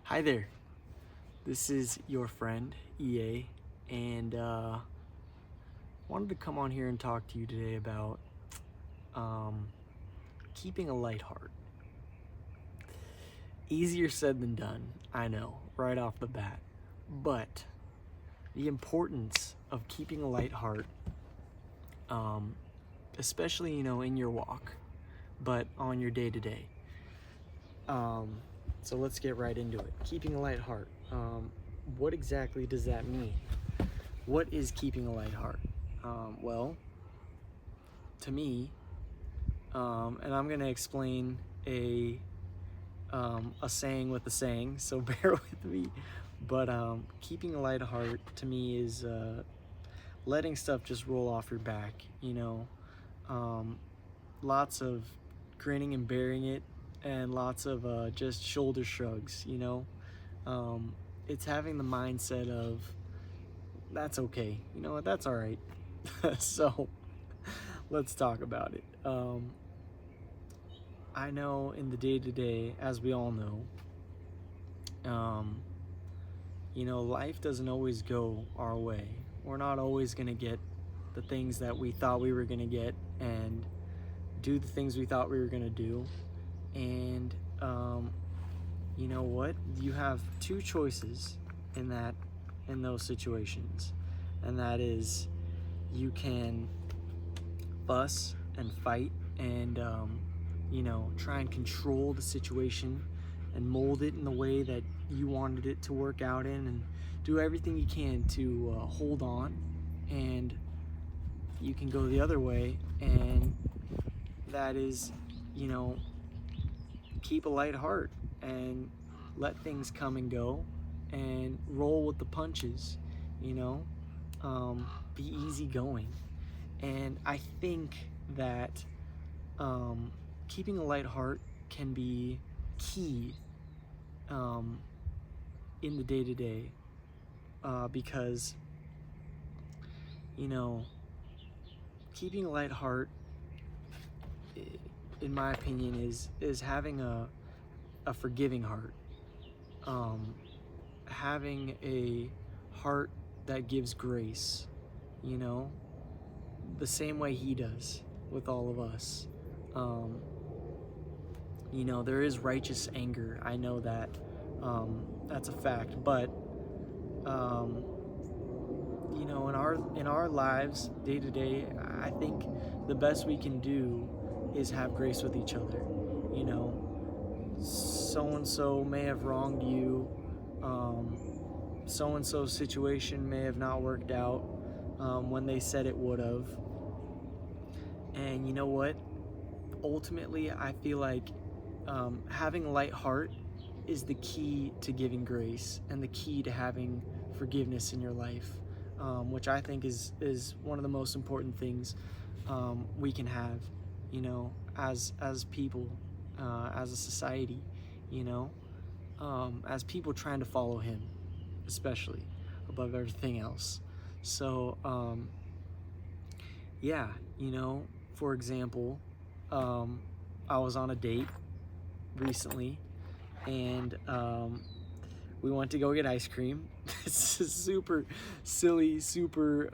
Hi there, this is your friend EA, and wanted to come on here and talk to you today about um, keeping a light heart. Easier said than done, I know, right off the bat, but the importance of keeping a light heart, um, especially in your walk, but on your day to day. So let's get right into it. Keeping a light heart. What exactly does that mean? What is keeping a light heart? Well, to me, and I'm gonna explain a saying with a saying, so bear with me. But keeping a light heart to me is letting stuff just roll off your back. Um, Lots of grinning and bearing it, and lots of just shoulder shrugs. It's having the mindset of that's okay. You know what? That's all right. So let's talk about it. I know in the day to day, as we all know, um, life doesn't always go our way. We're not always going to get the things that we thought we were going to get and do the things we thought we were going to do. And you know what? You have two choices in those situations. And that is you can fuss and fight and try and control the situation and mold it in the way that you wanted it to work out in, and do everything you can to hold on. And you can go the other way, and that is you know keep a light heart and let things come and go and roll with the punches. you know be easygoing. And I think that keeping a light heart can be key um, in the day to day, because you know keeping a light heart, in my opinion, is having a forgiving heart, um, having a heart that gives grace. You know, the same way He does with all of us. Um, there is righteous anger. I know that. That's a fact. But um, in our lives, day to day, I think the best we can do is have grace with each other. So and so may have wronged you. So and so's situation may have not worked out when they said it would have. And you know what? Ultimately, I feel like having a light heart is the key to giving grace and the key to having forgiveness in your life, which I think is one of the most important things we can have, as people, as a society, you know, as people trying to follow Him, especially above everything else. So, yeah, for example, I was on a date recently, and we went to go get ice cream. It's a super silly, super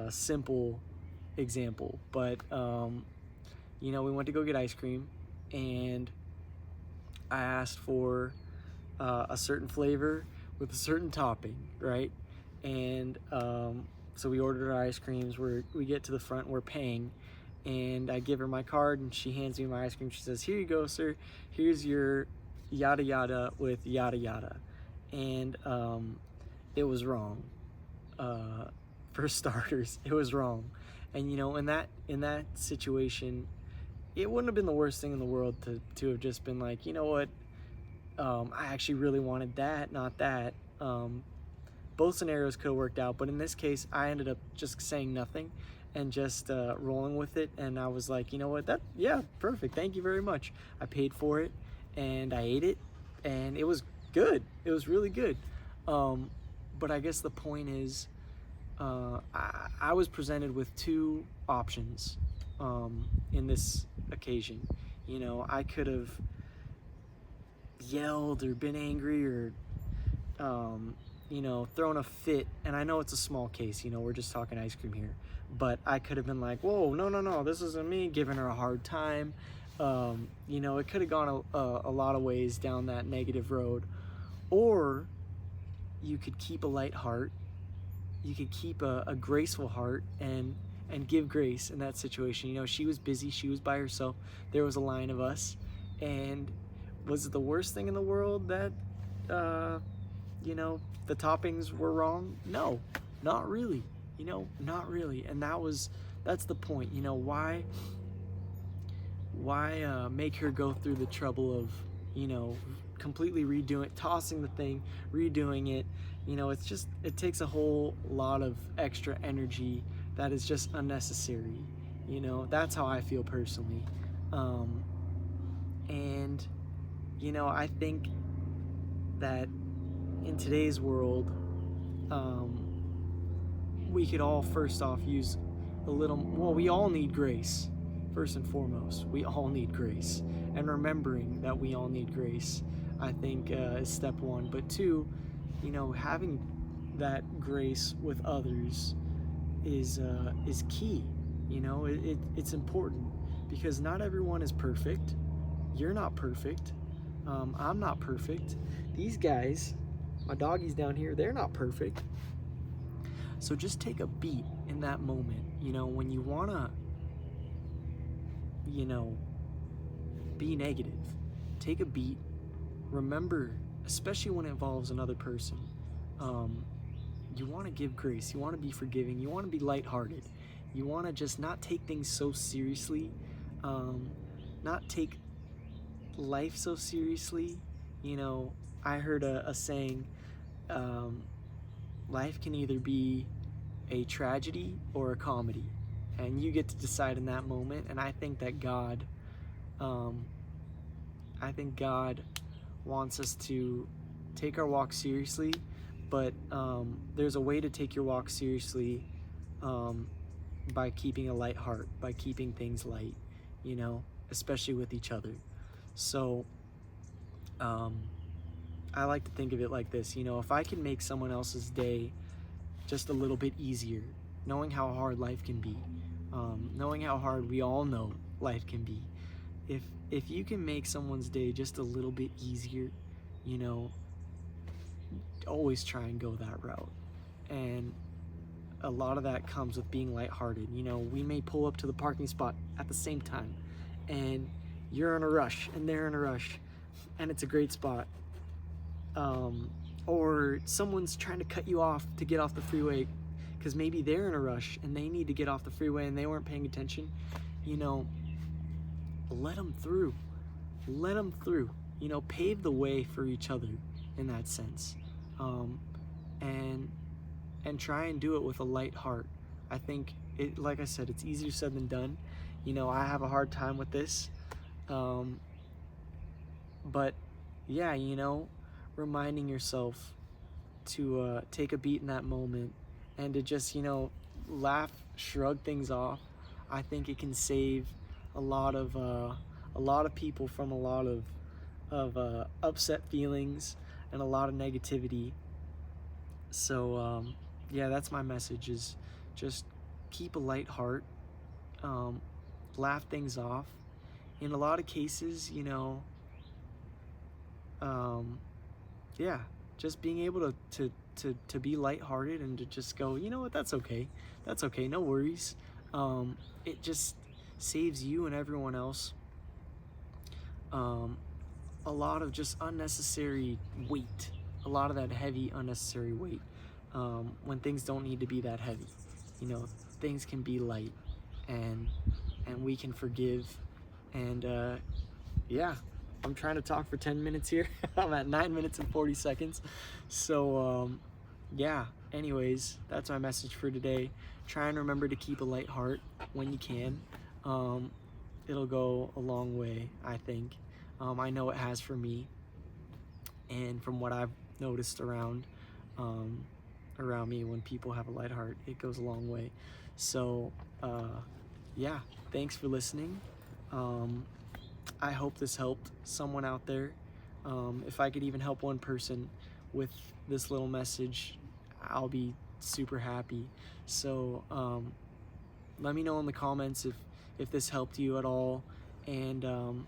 simple example, but we went to go get ice cream, and I asked for a certain flavor with a certain topping, right? And so we ordered our ice creams. We get to the front, we're paying, and I give her my card, and she hands me my ice cream. She says, "Here you go, sir. Here's your yada yada with yada yada." And it was wrong. For starters, it was wrong. And in that situation, it wouldn't have been the worst thing in the world to have just been like, you know what, I actually really wanted that, not that. Both scenarios could have worked out, but in this case, I ended up just saying nothing and just rolling with it. And I was like, you know what, yeah, perfect. Thank you very much. I paid for it, and I ate it, and it was good. It was really good. But I guess the point is, I was presented with two options in this occasion. I could have yelled or been angry or thrown a fit. And I know it's a small case, we're just talking ice cream here, but I could have been like, whoa, no, this isn't me, giving her a hard time. It could have gone a lot of ways down that negative road. Or you could keep a light heart, you could keep a graceful heart, and give grace in that situation. She was busy, she was by herself, there was a line of us. And was it the worst thing in the world that the toppings were wrong? No, not really. Not really. And that's the point. Why make her go through the trouble of completely redoing, tossing the thing, redoing it? It takes a whole lot of extra energy that is just unnecessary. That's how I feel personally. And I think that in today's world, we could all first off use we all need grace. First and foremost, we all need grace. And remembering that we all need grace, I think, is step one. But two, having that grace with others is key. It's important, because not everyone is perfect. You're not perfect. I'm not perfect. These guys, my doggies down here, they're not perfect. So just take a beat in that moment, when you want to, be negative. Take a beat. Remember, especially when it involves another person, you want to give grace. You want to be forgiving. You want to be lighthearted. You want to just not take things so seriously, not take life so seriously. I heard a saying, life can either be a tragedy or a comedy, and you get to decide in that moment. And I think that God wants us to take our walk seriously, but there's a way to take your walk seriously, by keeping a light heart, by keeping things light, especially with each other. So I like to think of it like this. If I can make someone else's day just a little bit easier, knowing how hard life can be, knowing how hard we all know life can be, if you can make someone's day just a little bit easier, always try and go that route. And a lot of that comes with being lighthearted. We may pull up to the parking spot at the same time, and you're in a rush and they're in a rush, and it's a great spot. Or someone's trying to cut you off to get off the freeway because maybe they're in a rush and they need to get off the freeway and they weren't paying attention. Let them through. Let them through. Pave the way for each other in that sense. And try and do it with a light heart. I think, like I said, it's easier said than done. I have a hard time with this. But yeah, reminding yourself to take a beat in that moment and to just, laugh, shrug things off. I think it can save a lot of people from a lot of upset feelings and a lot of negativity. So yeah, that's my message, is just keep a light heart, laugh things off. In a lot of cases, yeah, just being able to be lighthearted and to just go, what, that's okay, no worries. It just saves you and everyone else a lot of just unnecessary weight, a lot of that heavy unnecessary weight, when things don't need to be that heavy. Things can be light, and we can forgive. And yeah, I'm trying to talk for 10 minutes here. I'm at 9 minutes and 40 seconds. So yeah, anyways, that's my message for today. Try and remember to keep a light heart when you can. It'll go a long way, I think. I know it has for me, and from what I've noticed around me, when people have a light heart, it goes a long way. So yeah, thanks for listening. I hope this helped someone out there. If I could even help one person with this little message, I'll be super happy. So let me know in the comments if this helped you at all, and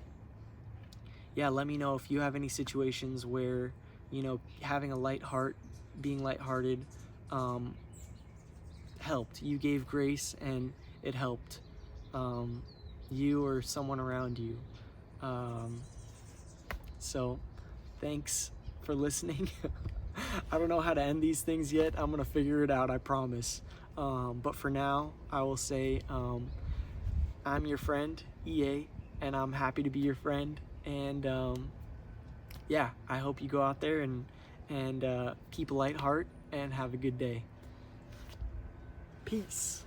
yeah, let me know if you have any situations where, you know, having a light heart, being lighthearted, helped. You gave grace and it helped you or someone around you. So thanks for listening. I don't know how to end these things yet. I'm gonna figure it out, I promise. But for now, I will say I'm your friend, EA, and I'm happy to be your friend. And yeah, I hope you go out there and keep a light heart and have a good day. Peace.